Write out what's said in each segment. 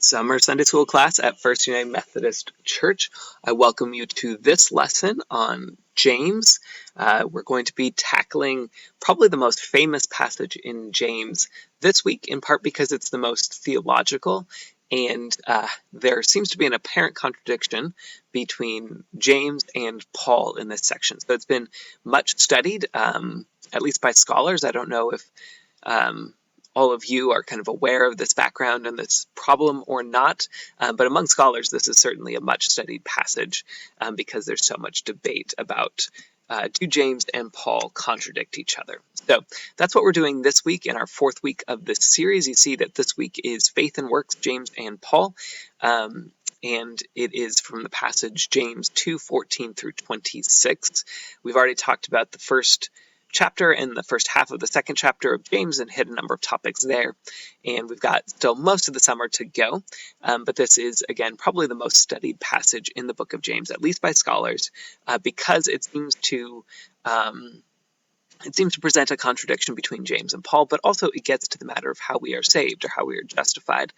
Summer Sunday School class at First United Methodist Church. I welcome you to this lesson on James. We're going to be tackling probably the most famous passage in James this week, in part because it's the most theological, and there seems to be an apparent contradiction between James and Paul in this section. So it's been much studied, at least by scholars. I don't know if all of you are kind of aware of this background and this problem or not, but among scholars this is certainly a much studied passage because there's so much debate about do James and Paul contradict each other. So that's what we're doing this week in our fourth week of this series. You see that this week is Faith and Works, James and Paul, and it is from the passage James 2:14 through 26. We've already talked about the first chapter and the first half of the second chapter of James and hit a number of topics there. And we've got still most of the summer to go. But this is, again, probably the most studied passage in the book of James, at least by scholars, because it seems to present a contradiction between James and Paul, but also it gets to the matter of how we are saved or how we are justified,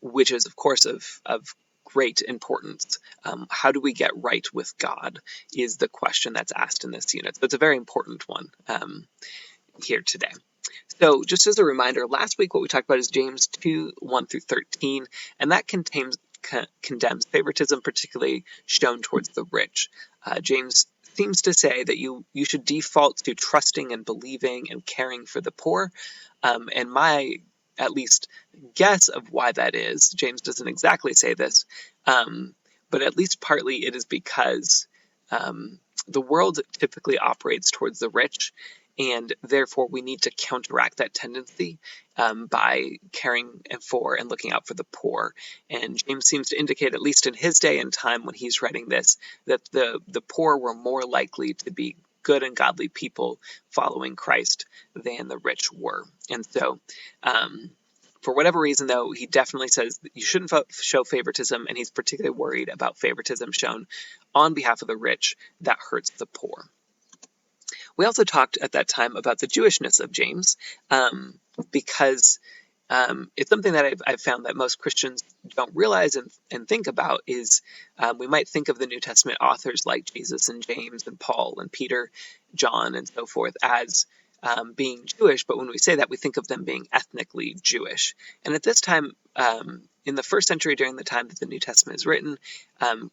which is, of course, of great importance. How do we get right with God is the question that's asked in this unit. So it's a very important one here today. So just as a reminder, last week what we talked about is James 2:1 through 13, and that condemns favoritism, particularly shown towards the rich. James seems to say that you should default to trusting and believing and caring for the poor, and my at least guess of why that is. James doesn't exactly say this, but at least partly it is because the world typically operates towards the rich, and therefore we need to counteract that tendency by caring for and looking out for the poor. And James seems to indicate, at least in his day and time when he's writing this, that the poor were more likely to be good and godly people following Christ than the rich were. And so for whatever reason, though, he definitely says that you shouldn't show favoritism, and he's particularly worried about favoritism shown on behalf of the rich that hurts the poor. We also talked at that time about the Jewishness of James, because it's something that I've found that most Christians don't realize and think about is we might think of the New Testament authors like Jesus and James and Paul and Peter, John, and so forth as being Jewish, but when we say that, we think of them being ethnically Jewish. And at this time, in the first century, during the time that the New Testament is written,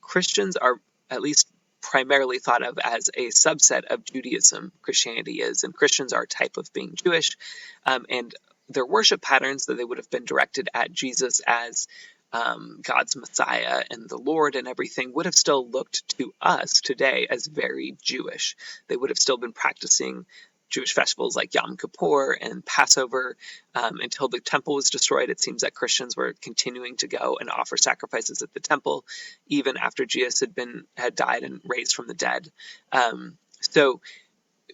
Christians are at least primarily thought of as a subset of Judaism. Christianity is, and Christians are a type of being Jewish, and their worship patterns, that they would have been directed at Jesus as God's Messiah and the Lord and everything, would have still looked to us today as very Jewish. They would have still been practicing Jewish festivals like Yom Kippur and Passover. Until the temple was destroyed, it seems that Christians were continuing to go and offer sacrifices at the temple, even after Jesus had died and raised from the dead. So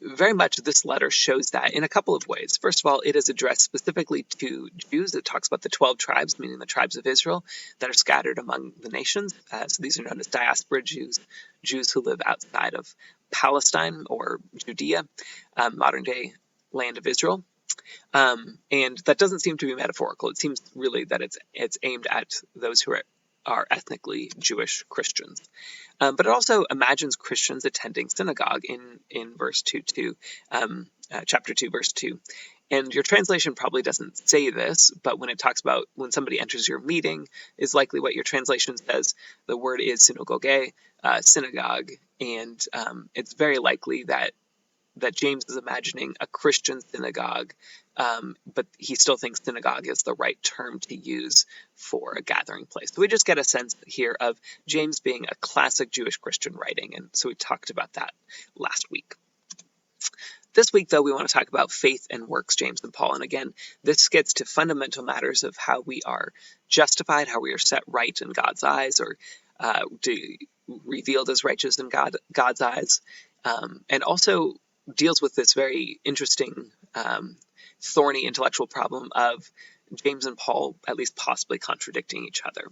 very much this letter shows that in a couple of ways. First of all, it is addressed specifically to Jews. It talks about the 12 tribes, meaning the tribes of Israel, that are scattered among the nations. So these are known as diaspora Jews, Jews who live outside of Palestine or Judea, modern-day land of Israel. And that doesn't seem to be metaphorical. It seems really that it's aimed at those who are ethnically Jewish Christians. But it also imagines Christians attending synagogue in verse 2, chapter 2, verse 2. And your translation probably doesn't say this, but when it talks about when somebody enters your meeting is likely what your translation says. The word is synagogue, synagogue, and it's very likely that James is imagining a Christian synagogue, but he still thinks synagogue is the right term to use for a gathering place. So we just get a sense here of James being a classic Jewish Christian writing, and so we talked about that last week. This week, though, we want to talk about faith and works, James and Paul. And again, this gets to fundamental matters of how we are justified, how we are set right in God's eyes, or revealed as righteous in God's eyes, and also deals with this very interesting, thorny intellectual problem of James and Paul at least possibly contradicting each other.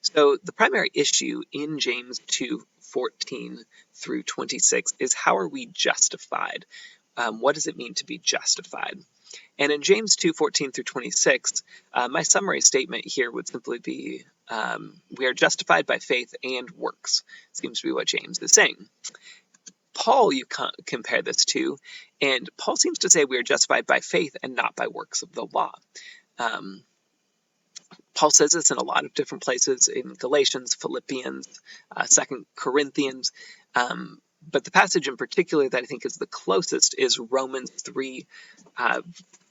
So the primary issue in James 2:14 through 26 is how are we justified? What does it mean to be justified? And in James 2:14 through 26, my summary statement here would simply be, we are justified by faith and works, seems to be what James is saying. Paul, you compare this to, and Paul seems to say we are justified by faith and not by works of the law. Paul says this in a lot of different places, in Galatians, Philippians, 2 Corinthians, but the passage in particular that I think is the closest is Romans 3,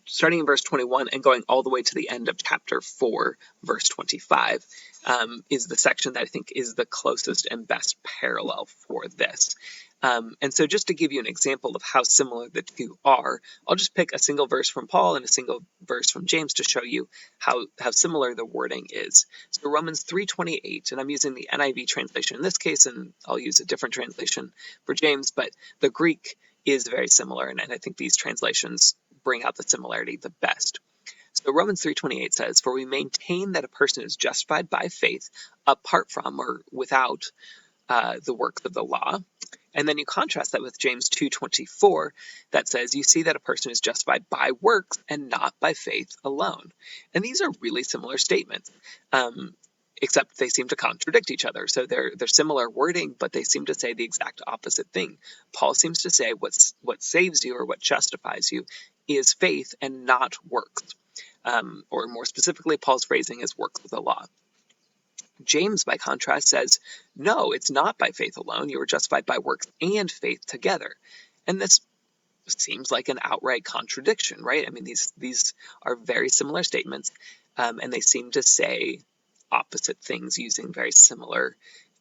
starting in verse 21 and going all the way to the end of chapter 4, verse 25, is the section that I think is the closest and best parallel for this. And so just to give you an example of how similar the two are, I'll just pick a single verse from Paul and a single verse from James to show you how similar the wording is. So Romans 3:28, and I'm using the NIV translation in this case, and I'll use a different translation for James, but the Greek is very similar, and I think these translations bring out the similarity the best. So Romans 3:28 says, "For we maintain that a person is justified by faith apart from or without the works of the law." And then you contrast that with James 2:24 that says, "You see that a person is justified by works and not by faith alone." And these are really similar statements, except they seem to contradict each other. So they're similar wording, but they seem to say the exact opposite thing. Paul seems to say what saves you or what justifies you is faith and not works. Or more specifically, Paul's phrasing is works of the law. James, by contrast, says, no, it's not by faith alone. You are justified by works and faith together. And this seems like an outright contradiction, right? I mean, these are very similar statements, and they seem to say opposite things using very similar,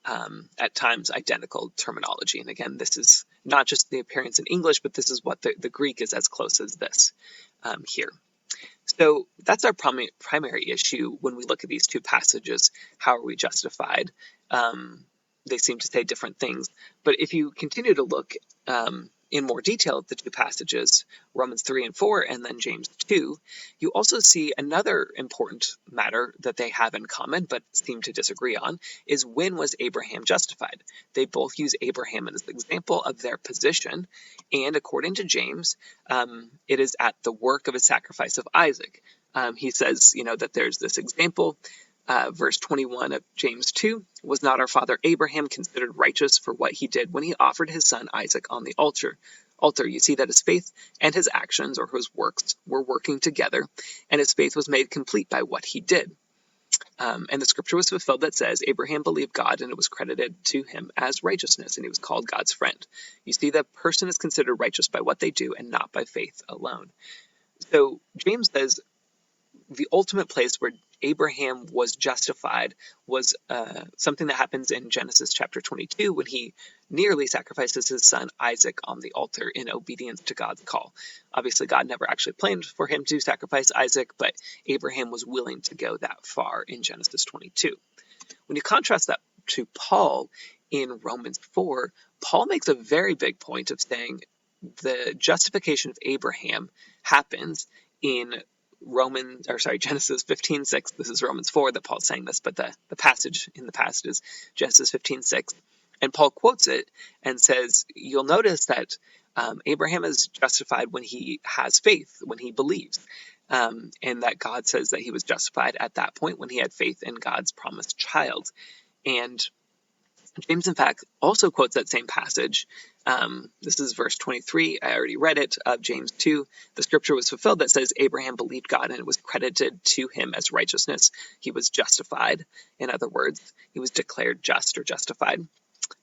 at times identical terminology. And again, this is not just the appearance in English, but this is what the Greek is as close as this here. So that's our primary issue when we look at these two passages. How are we justified? They seem to say different things. But if you continue to look in more detail at the two passages, Romans 3 and 4 and then James 2, you also see another important matter that they have in common but seem to disagree on is, when was Abraham justified? They both use Abraham as an example of their position, and according to James, it is at the work of a sacrifice of Isaac. He says, that there's this example. Verse 21 of James 2, "Was not our father Abraham considered righteous for what he did when he offered his son Isaac on the altar?" You see that his faith and his actions, or his works, were working together, and his faith was made complete by what he did. And the scripture was fulfilled that says, "Abraham believed God, and it was credited to him as righteousness, and he was called God's friend." You see that person is considered righteous by what they do and not by faith alone. So James says the ultimate place where Abraham was justified was something that happens in Genesis chapter 22 when he nearly sacrifices his son Isaac on the altar in obedience to God's call. Obviously, God never actually planned for him to sacrifice Isaac, but Abraham was willing to go that far in Genesis 22. When you contrast that to Paul in Romans 4, Paul makes a very big point of saying the justification of Abraham happens in Genesis 15:6. This is Romans 4 that Paul's saying this, but the passage in the past is Genesis 15:6. And Paul quotes it and says, you'll notice that Abraham is justified when he has faith, when he believes, and that God says that he was justified at that point when he had faith in God's promised child. And James, in fact, also quotes that same passage. This is verse 23. I already read it, of James 2. The scripture was fulfilled that says, "Abraham believed God, and it was credited to him as righteousness." He was justified. In other words, he was declared just or justified.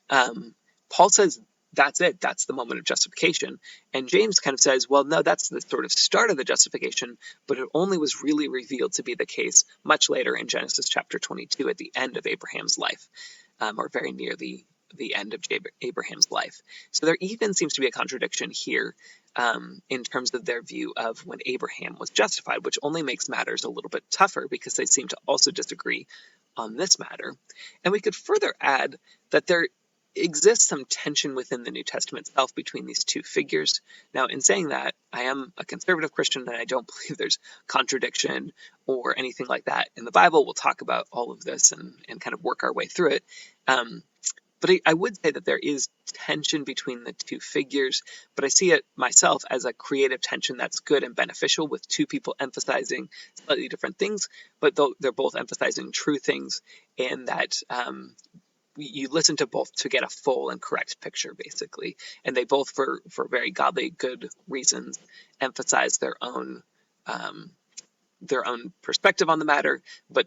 Paul says that's it. That's the moment of justification. And James kind of says, well, no, that's the sort of start of the justification, but it only was really revealed to be the case much later in Genesis chapter 22 at the end of Abraham's life. Or very near the end of Abraham's life. So there even seems to be a contradiction here in terms of their view of when Abraham was justified, which only makes matters a little bit tougher because they seem to also disagree on this matter. And we could further add that there exists some tension within the New Testament itself between these two figures. Now, in saying that, I am a conservative Christian and I don't believe there's contradiction or anything like that in the Bible. We'll talk about all of this and kind of work our way through it. But But I would say that there is tension between the two figures, but I see it myself as a creative tension that's good and beneficial, with two people emphasizing slightly different things, but they're both emphasizing true things, and that you listen to both to get a full and correct picture, basically. And they both, for very godly, good reasons, emphasize their own perspective on the matter, but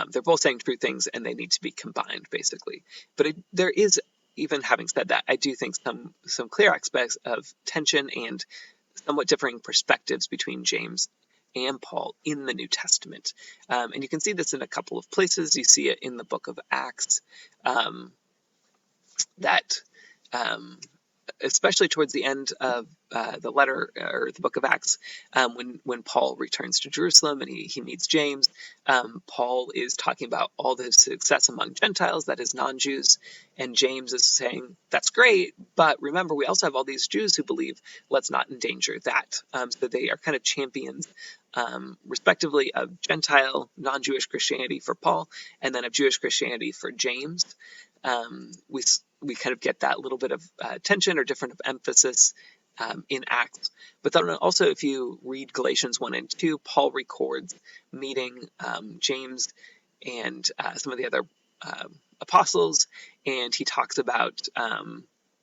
they're both saying true things, and they need to be combined, basically. But there is, even having said that, I do think some clear aspects of tension and somewhat differing perspectives between James and Paul in the New Testament. And you can see this in a couple of places. You see it in the book of Acts, that especially towards the end of the letter, or the book of Acts, when Paul returns to Jerusalem and he meets James, Paul is talking about all the success among Gentiles, that is non-Jews, and James is saying, that's great, but remember, we also have all these Jews who believe, let's not endanger that. So they are kind of champions, respectively, of Gentile, non-Jewish Christianity for Paul, and then of Jewish Christianity for James. We kind of get that little bit of tension or different of emphasis in Acts. But then also, if you read Galatians 1 and 2, Paul records meeting James and some of the other apostles, and he talks about,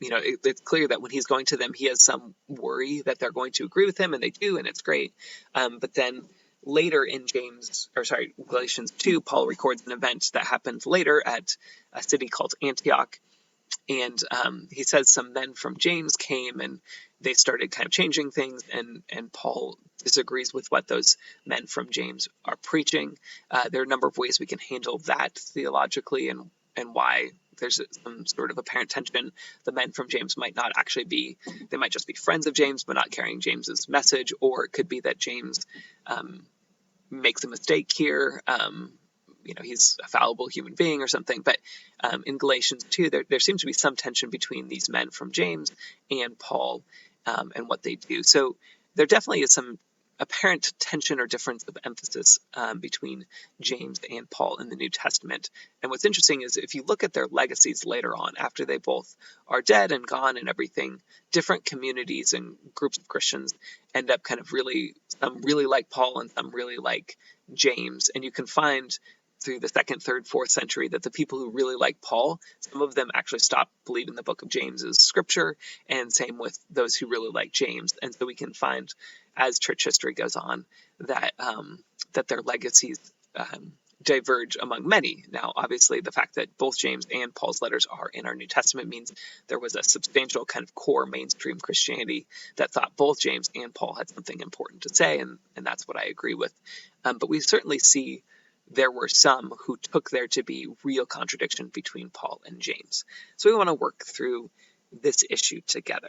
it's clear that when he's going to them, he has some worry that they're going to agree with him, and they do, and it's great. But then later in Galatians 2, Paul records an event that happened later at a city called Antioch. And he says some men from James came, and they started kind of changing things, and Paul disagrees with what those men from James are preaching. There are a number of ways we can handle that theologically, and why there's some sort of apparent tension. The men from James might not actually be, they might just be friends of James, but not carrying James's message, or it could be that James makes a mistake here. He's a fallible human being or something. But in Galatians 2, there seems to be some tension between these men from James and Paul, and what they do. So there definitely is some apparent tension or difference of emphasis between James and Paul in the New Testament. And what's interesting is, if you look at their legacies later on, after they both are dead and gone and everything, different communities and groups of Christians end up kind of some really like Paul and some really like James. And you can find through the 2nd, 3rd, 4th century that the people who really like Paul, some of them actually stopped believing the book of James is scripture, and same with those who really like James. And so we can find, as church history goes on, that their legacies diverge among many. Now, obviously, the fact that both James and Paul's letters are in our New Testament means there was a substantial kind of core mainstream Christianity that thought both James and Paul had something important to say, and that's what I agree with. But we certainly see there were some who took there to be real contradiction between Paul and James. So we want to work through this issue together.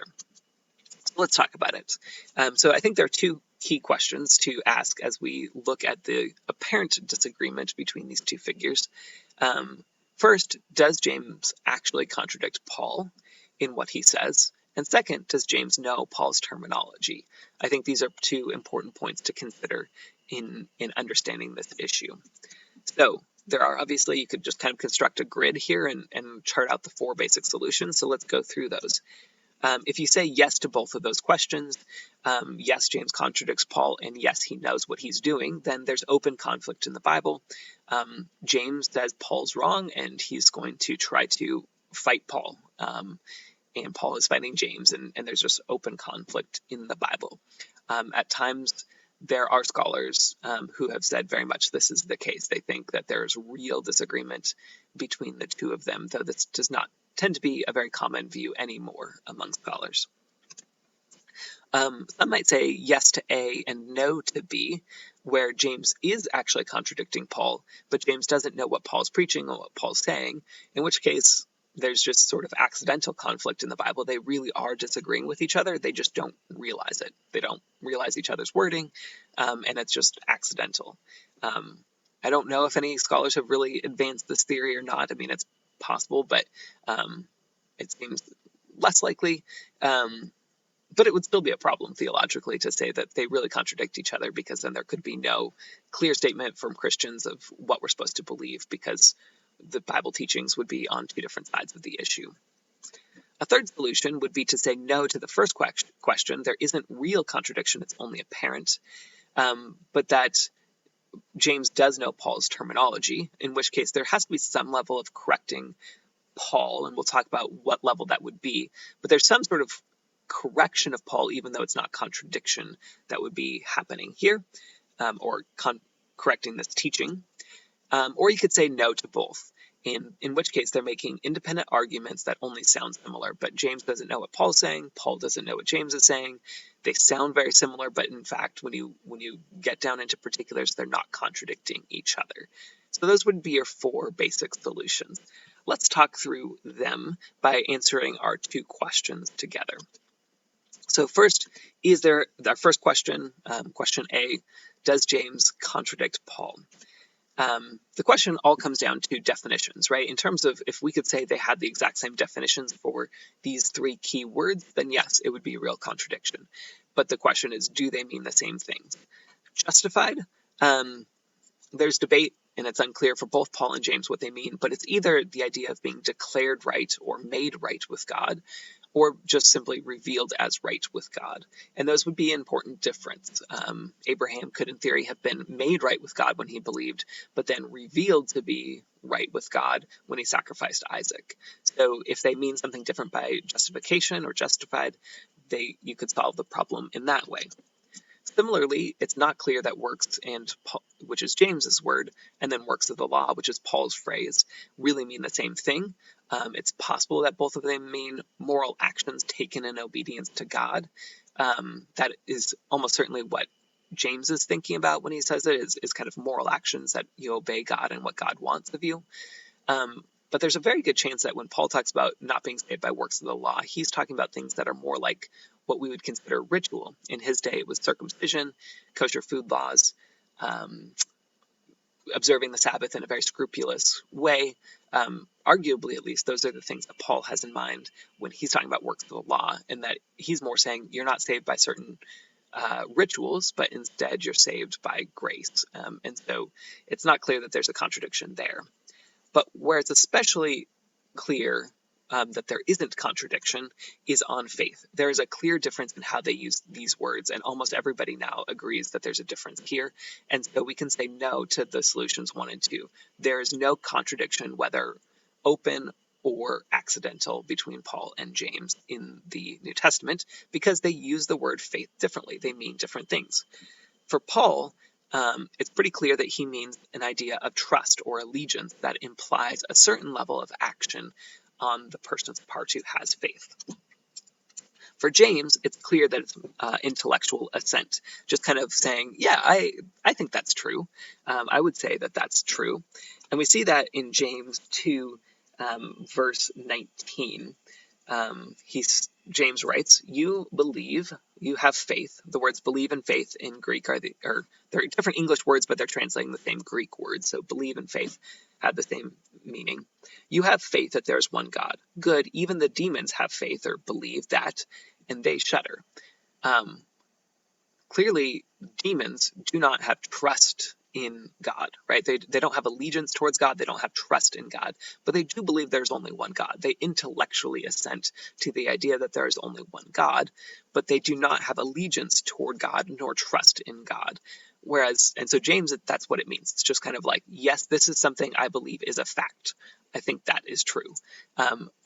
So let's talk about it. So I think there are two key questions to ask as we look at the apparent disagreement between these two figures. First, does James actually contradict Paul in what he says? And second, does James know Paul's terminology? I think these are two important points to consider in understanding this issue. So there are, obviously, you could just kind of construct a grid here and chart out the 4 basic solutions. So let's go through those. If you say yes to both of those questions, yes, James contradicts Paul, and yes, he knows what he's doing, then there's open conflict in the Bible. James says Paul's wrong, and he's going to try to fight Paul. And Paul is fighting James, and there's just open conflict in the Bible. At times, there are scholars who have said very much this is the case. They think that there's real disagreement between the two of them, though this does not tend to be a very common view anymore among scholars. Some might say yes to A and no to B, where James is actually contradicting Paul, but James doesn't know what Paul's preaching or what Paul's saying, in which case there's just sort of accidental conflict in the Bible. They really are disagreeing with each other. They just don't realize it. They don't realize each other's wording, and it's just accidental. I don't know if any scholars have really advanced this theory or not. I mean, it's possible, but it seems less likely. But it would still be a problem theologically to say that they really contradict each other, because then there could be no clear statement from Christians of what we're supposed to believe, because the Bible teachings would be on two different sides of the issue. A third solution would be to say no to the first question. There isn't real contradiction, it's only apparent, but that James does know Paul's terminology, in which case there has to be some level of correcting Paul, and we'll talk about what level that would be. But there's some sort of correction of Paul, even though it's not contradiction, that would be happening here, or correcting this teaching. Or you could say no to both, in which case they're making independent arguments that only sound similar, but James doesn't know what Paul's saying, Paul doesn't know what James is saying. They sound very similar, but in fact, when you get down into particulars, they're not contradicting each other. So those would be your four basic solutions. Let's talk through them by answering our two questions together. So first, our first question, question A, does James contradict Paul? The question all comes down to definitions, right? In terms of if we could say they had the exact same definitions for these three key words, then yes, it would be a real contradiction. But the question is, do they mean the same things? Justified, there's debate, and it's unclear for both Paul and James what they mean, but it's either the idea of being declared right or made right with God, or just simply revealed as right with God. And those would be an important difference. Abraham could, in theory, have been made right with God when he believed, but then revealed to be right with God when he sacrificed Isaac. So if they mean something different by justification or justified, you could solve the problem in that way. Similarly, it's not clear that works, which is James's word, and then works of the law, which is Paul's phrase, really mean the same thing. It's possible that both of them mean moral actions taken in obedience to God. That is almost certainly what James is thinking about when he says it, is kind of moral actions that you obey God and what God wants of you. But there's a very good chance that when Paul talks about not being saved by works of the law, he's talking about things that are more like what we would consider ritual. In his day, it was circumcision, kosher food laws, observing the Sabbath in a very scrupulous way. Arguably, at least, those are the things that Paul has in mind when he's talking about works of the law, and that he's more saying you're not saved by certain rituals, but instead you're saved by grace. And so it's not clear that there's a contradiction there. But where it's especially clear that there isn't contradiction is on faith. There is a clear difference in how they use these words, and almost everybody now agrees that there's a difference here. And so we can say no to the solutions 1 and 2. There is no contradiction, whether open or accidental, between Paul and James in the New Testament, because they use the word faith differently. They mean different things. For Paul, it's pretty clear that he means an idea of trust or allegiance that implies a certain level of action on the person's part who has faith. For James, it's clear that it's intellectual assent, just kind of saying, yeah, I think that's true. I would say that that's true. And we see that in James 2, verse 19. James writes, you believe, you have faith. The words believe and faith in Greek they're different English words, but they're translating the same Greek word. So believe and faith have the same meaning. You have faith that there's one God. Good, even the demons have faith or believe that, and they shudder. Clearly, demons do not have trust in God, right? They don't have allegiance towards God. They don't have trust in God, but they do believe there's only one God. They intellectually assent to the idea that there is only one God, but they do not have allegiance toward God nor trust in God. And so James, that's what it means. It's just kind of like, yes, this is something I believe is a fact. I think that is true.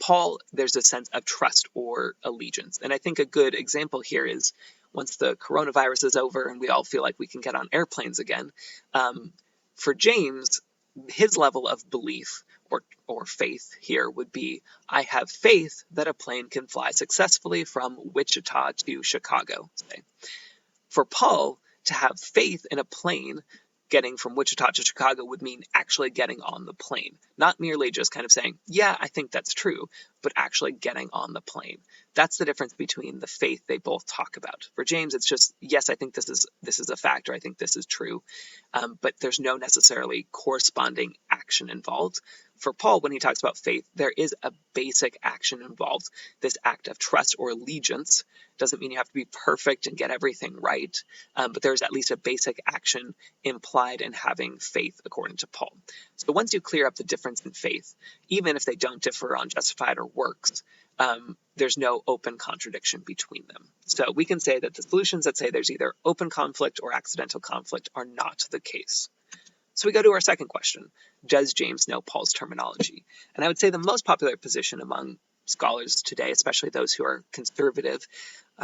Paul, there's a sense of trust or allegiance. And I think a good example here is once the coronavirus is over and we all feel like we can get on airplanes again, for James, his level of belief or faith here would be, I have faith that a plane can fly successfully from Wichita to Chicago, say. For Paul, to have faith in a plane getting from Wichita to Chicago would mean actually getting on the plane, not merely just kind of saying, yeah, I think that's true, but actually getting on the plane. That's the difference between the faith they both talk about. For James, it's just, yes, I think this is a fact, or I think this is true, but there's no necessarily corresponding action involved. For Paul, when he talks about faith, there is a basic action involved. This act of trust or allegiance doesn't mean you have to be perfect and get everything right, but there's at least a basic action implied in having faith, according to Paul. So once you clear up the difference in faith, even if they don't differ on justified or works, there's no open contradiction between them. So we can say that the solutions that say there's either open conflict or accidental conflict are not the case. So we go to our second question. Does James know Paul's terminology? And I would say the most popular position among scholars today, especially those who are conservative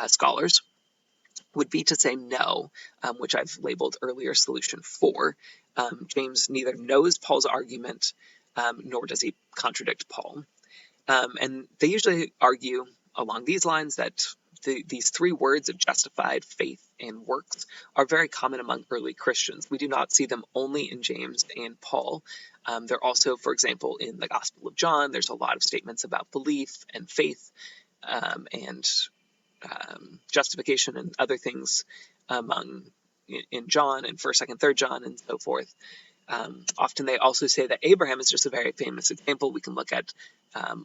scholars, would be to say no, which I've labeled earlier solution 4. James neither knows Paul's argument, nor does he contradict Paul. And they usually argue along these lines that these three words of justified, faith, and works are very common among early Christians. We do not see them only in James and Paul. They're also, for example, in the Gospel of John. There's a lot of statements about belief and faith and justification and other things in John and 1st, 2nd, 3rd John and so forth. Often they also say that Abraham is just a very famous example. We can look at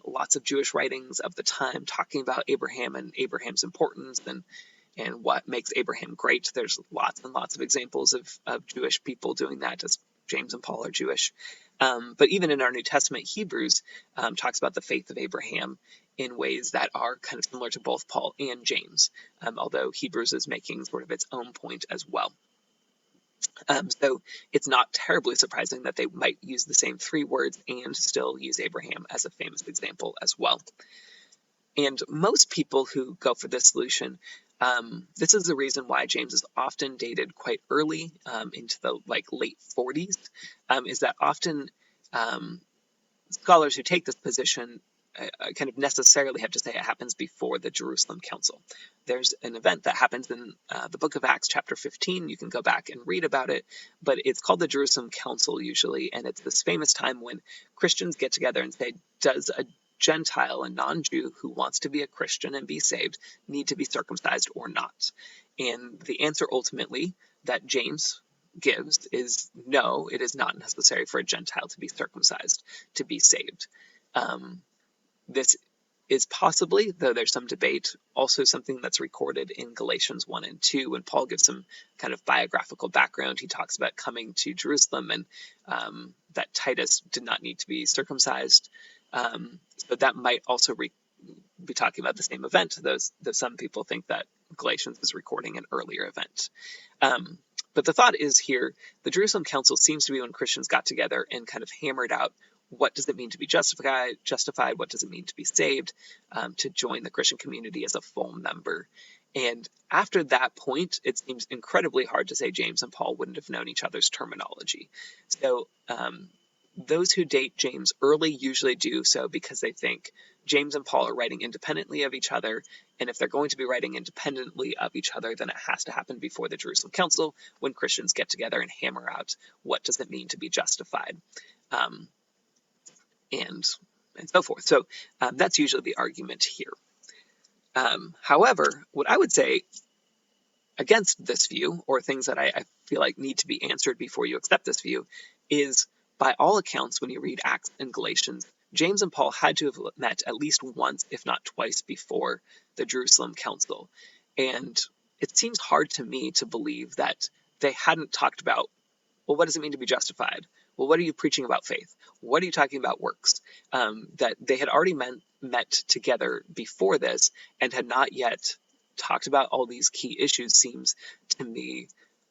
lots of Jewish writings of the time talking about Abraham and Abraham's importance and what makes Abraham great. There's lots and lots of examples of Jewish people doing that, as James and Paul are Jewish. But even in our New Testament, Hebrews talks about the faith of Abraham in ways that are kind of similar to both Paul and James, although Hebrews is making sort of its own point as well. So it's not terribly surprising that they might use the same three words and still use Abraham as a famous example as well. And most people who go for this solution, this is the reason why James is often dated quite early into the late 40s, is that often scholars who take this position kind of necessarily have to say it happens before the Jerusalem Council. There's an event that happens in the book of Acts, chapter 15. You can go back and read about it, but it's called the Jerusalem Council usually, and it's this famous time when Christians get together and say, does a Gentile, a non-Jew who wants to be a Christian and be saved, need to be circumcised or not? And the answer ultimately that James gives is no, it is not necessary for a Gentile to be circumcised to be saved. This is possibly, though there's some debate, also something that's recorded in Galatians 1 and 2, when Paul gives some kind of biographical background. He talks about coming to Jerusalem and that Titus did not need to be circumcised. So that might also be talking about the same event, though some people think that Galatians is recording an earlier event. But the thought is here, the Jerusalem Council seems to be when Christians got together and kind of hammered out what does it mean to be justified? What does it mean to be saved? To join the Christian community as a full member. And after that point, it seems incredibly hard to say James and Paul wouldn't have known each other's terminology. So those who date James early usually do so because they think James and Paul are writing independently of each other. And if they're going to be writing independently of each other, then it has to happen before the Jerusalem Council, when Christians get together and hammer out what does it mean to be justified. And so forth. So that's usually the argument here. However, what I would say against this view, or things that I feel like need to be answered before you accept this view, is by all accounts, when you read Acts and Galatians, James and Paul had to have met at least once, if not twice, before the Jerusalem Council. And it seems hard to me to believe that they hadn't talked about, well, what does it mean to be justified? Well, what are you preaching about faith? What are you talking about works? That they had already met together before this and had not yet talked about all these key issues seems to me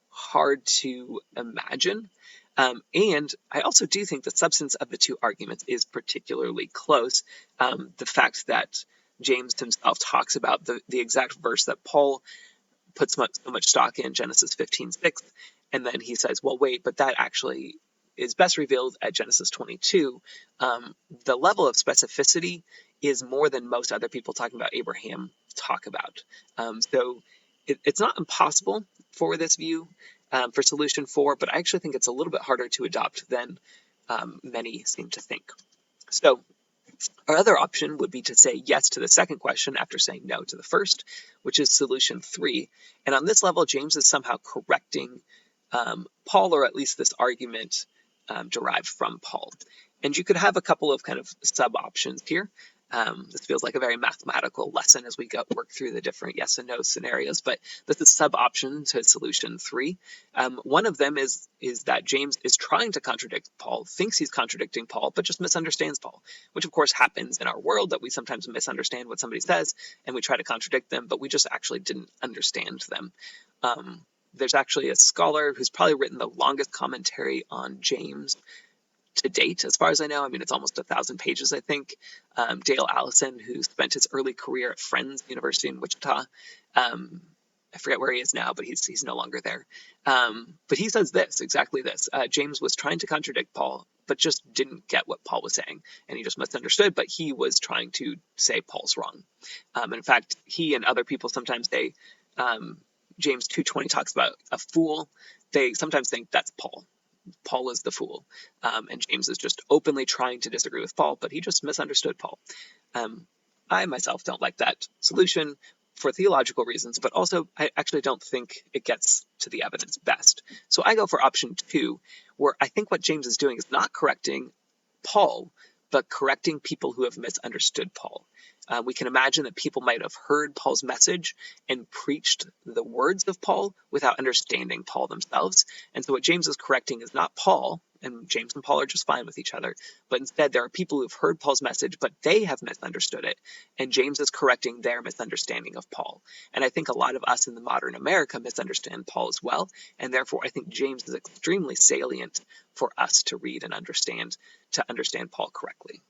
hard to imagine. And I also do think the substance of the two arguments is particularly close. The fact that James himself talks about the exact verse that Paul puts so much stock in, Genesis 15:6, and then he says, well, wait, but that actually is best revealed at Genesis 22. The level of specificity is more than most other people talking about Abraham talk about. So it's not impossible for this view, for solution 4, but I actually think it's a little bit harder to adopt than many seem to think. So our other option would be to say yes to the second question after saying no to the first, which is solution 3. And on this level, James is somehow correcting Paul, or at least this argument derived from Paul. And you could have a couple of kind of sub-options here. This feels like a very mathematical lesson as we work through the different yes and no scenarios, but this is sub-option to solution 3. One of them is that James is trying to contradict Paul, thinks he's contradicting Paul, but just misunderstands Paul, which of course happens in our world, that we sometimes misunderstand what somebody says and we try to contradict them, but we just actually didn't understand them. There's actually a scholar who's probably written the longest commentary on James to date, as far as I know. I mean, it's almost 1,000 pages, I think. Dale Allison, who spent his early career at Friends University in Wichita. I forget where he is now, but he's no longer there. But he says exactly this. James was trying to contradict Paul, but just didn't get what Paul was saying. And he just misunderstood, but he was trying to say Paul's wrong. In fact, he and other people sometimes say, James 2:20 talks about a fool. They sometimes think that's Paul. Paul is the fool, and James is just openly trying to disagree with Paul, but he just misunderstood Paul. I myself don't like that solution for theological reasons, but also I actually don't think it gets to the evidence best. So I go for option 2, where I think what James is doing is not correcting Paul, but correcting people who have misunderstood Paul. We can imagine that people might have heard Paul's message and preached the words of Paul without understanding Paul themselves. And so what James is correcting is not Paul, and James and Paul are just fine with each other, but instead there are people who've heard Paul's message, but they have misunderstood it, and James is correcting their misunderstanding of Paul. And I think a lot of us in the modern America misunderstand Paul as well, and therefore I think James is extremely salient for us to read and understand, to understand Paul correctly.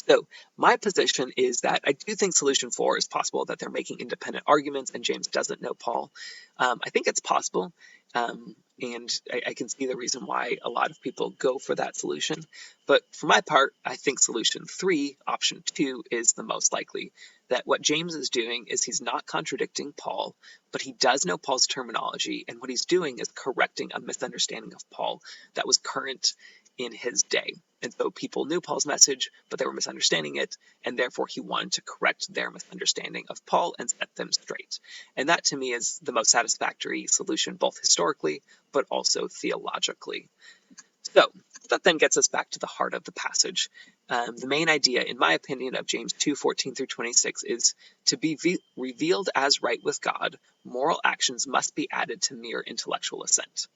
So my position is that I do think solution 4 is possible, that they're making independent arguments and James doesn't know Paul. I think it's possible, and I can see the reason why a lot of people go for that solution. But for my part, I think solution 3, option 2, is the most likely. That what James is doing is he's not contradicting Paul, but he does know Paul's terminology, and what he's doing is correcting a misunderstanding of Paul that was current in his day. And so people knew Paul's message, but they were misunderstanding it, and therefore he wanted to correct their misunderstanding of Paul and set them straight. And that to me is the most satisfactory solution, both historically, but also theologically. So that then gets us back to the heart of the passage. The main idea, in my opinion, of James 2:14 through 26 is to be revealed as right with God, moral actions must be added to mere intellectual assent.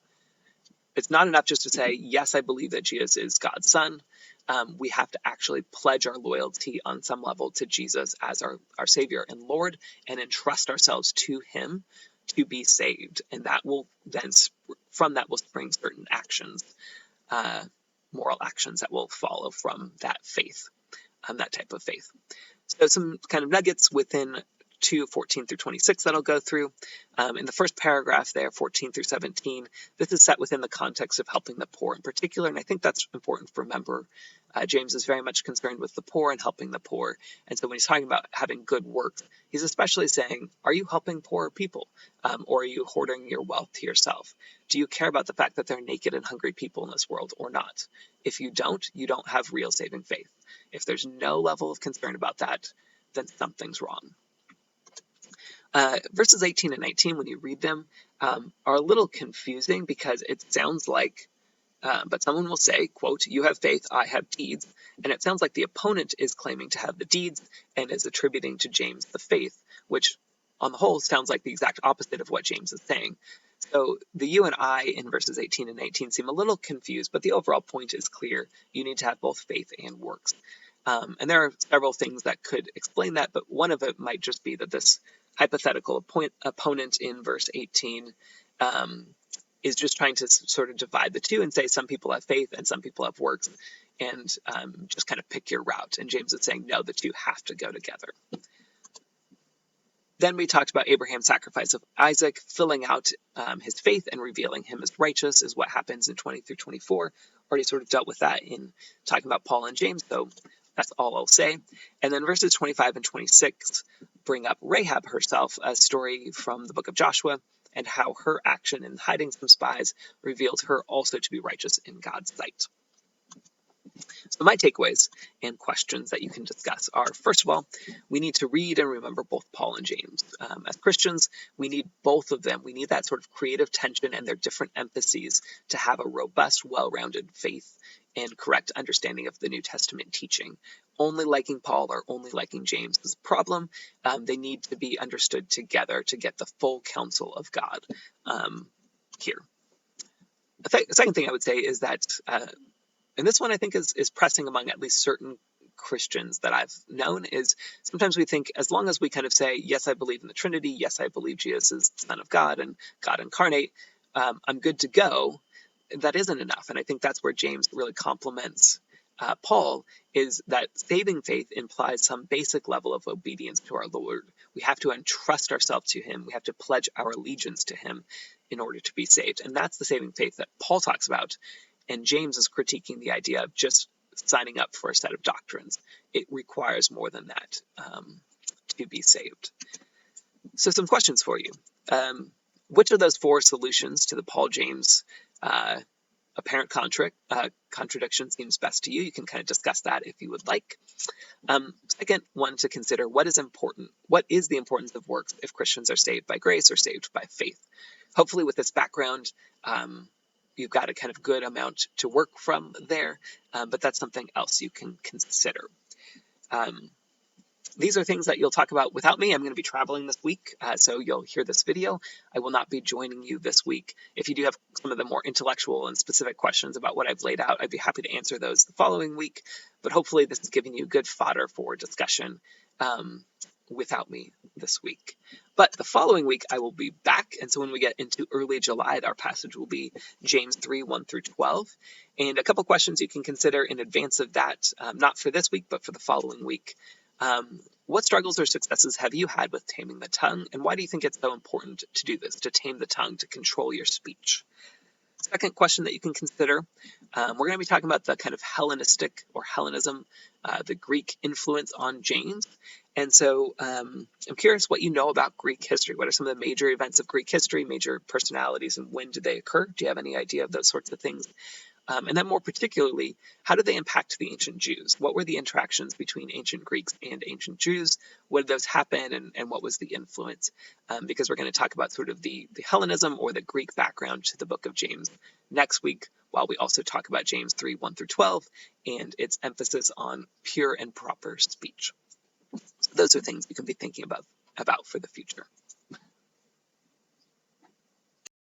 It's not enough just to say, yes, I believe that Jesus is God's son. We have to actually pledge our loyalty on some level to Jesus as our Savior and Lord, and entrust ourselves to him to be saved. And that will then, from that will spring certain actions, moral actions that will follow from that faith, that type of faith. So some kind of nuggets within 2:14 through 26 that I'll go through. In the first paragraph there, 14 through 17, this is set within the context of helping the poor in particular, and I think that's important to remember. James is very much concerned with the poor and helping the poor, and so when he's talking about having good works, he's especially saying, are you helping poor people, or are you hoarding your wealth to yourself? Do you care about the fact that there are naked and hungry people in this world or not? If you don't have real saving faith. If there's no level of concern about that, then something's wrong. Verses 18 and 19, when you read them, are a little confusing because it sounds like, but someone will say, quote, you have faith, I have deeds. And it sounds like the opponent is claiming to have the deeds and is attributing to James the faith, which on the whole sounds like the exact opposite of what James is saying. So the you and I in verses 18 and 19 seem a little confused, but the overall point is clear. You need to have both faith and works. And there are several things that could explain that, but one of it might just be that this hypothetical opponent in verse 18 is just trying to sort of divide the two and say some people have faith and some people have works, and just kind of pick your route. And James is saying, no, the two have to go together. Then we talked about Abraham's sacrifice of Isaac, filling out his faith and revealing him as righteous is what happens in 20 through 24. Already sort of dealt with that in talking about Paul and James, so that's all I'll say. And then verses 25 and 26 bring up Rahab herself, a story from the book of Joshua, and how her action in hiding from spies revealed her also to be righteous in God's sight. So my takeaways and questions that you can discuss are, first of all, we need to read and remember both Paul and James. As Christians, we need both of them. We need that sort of creative tension and their different emphases to have a robust, well-rounded faith and correct understanding of the New Testament teaching. Only liking Paul or only liking James is a problem. They need to be understood together to get the full counsel of God here. The second thing I would say is that and this one I think is pressing among at least certain Christians that I've known, is sometimes we think as long as we kind of say, yes, I believe in the Trinity, yes, I believe Jesus is the Son of God and God incarnate, I'm good to go. That isn't enough. And I think that's where James really complements Paul, is that saving faith implies some basic level of obedience to our Lord. We have to entrust ourselves to him. We have to pledge our allegiance to him in order to be saved. And that's the saving faith that Paul talks about. And James is critiquing the idea of just signing up for a set of doctrines. It requires more than that to be saved. So some questions for you. Which of those four solutions to the Paul-James apparent contradiction seems best to you? You can kind of discuss that if you would like. Second one to consider, what is important? What is the importance of works if Christians are saved by grace or saved by faith? Hopefully with this background, you've got a kind of good amount to work from there, but that's something else you can consider. These are things that you'll talk about without me. I'm going to be traveling this week, so you'll hear this video. I will not be joining you this week. If you do have some of the more intellectual and specific questions about what I've laid out, I'd be happy to answer those the following week, but hopefully this is giving you good fodder for discussion without me this week. But the following week I will be back, and so when we get into early July, our passage will be James 3, 1 through 12. And a couple questions you can consider in advance of that, not for this week, but for the following week. What struggles or successes have you had with taming the tongue, and why do you think it's so important to do this, to tame the tongue, to control your speech? Second question that you can consider, we're going to be talking about the kind of Hellenistic or Hellenism, the Greek influence on James. And so I'm curious what you know about Greek history. What are some of the major events of Greek history, major personalities, and when did they occur? Do you have any idea of those sorts of things? And then more particularly, how did they impact the ancient Jews? What were the interactions between ancient Greeks and ancient Jews? What did those happen, and what was the influence? Because we're going to talk about sort of the Hellenism or the Greek background to the book of James next week, while we also talk about James 3, 1 through 12, and its emphasis on pure and proper speech. So those are things you can be thinking about for the future.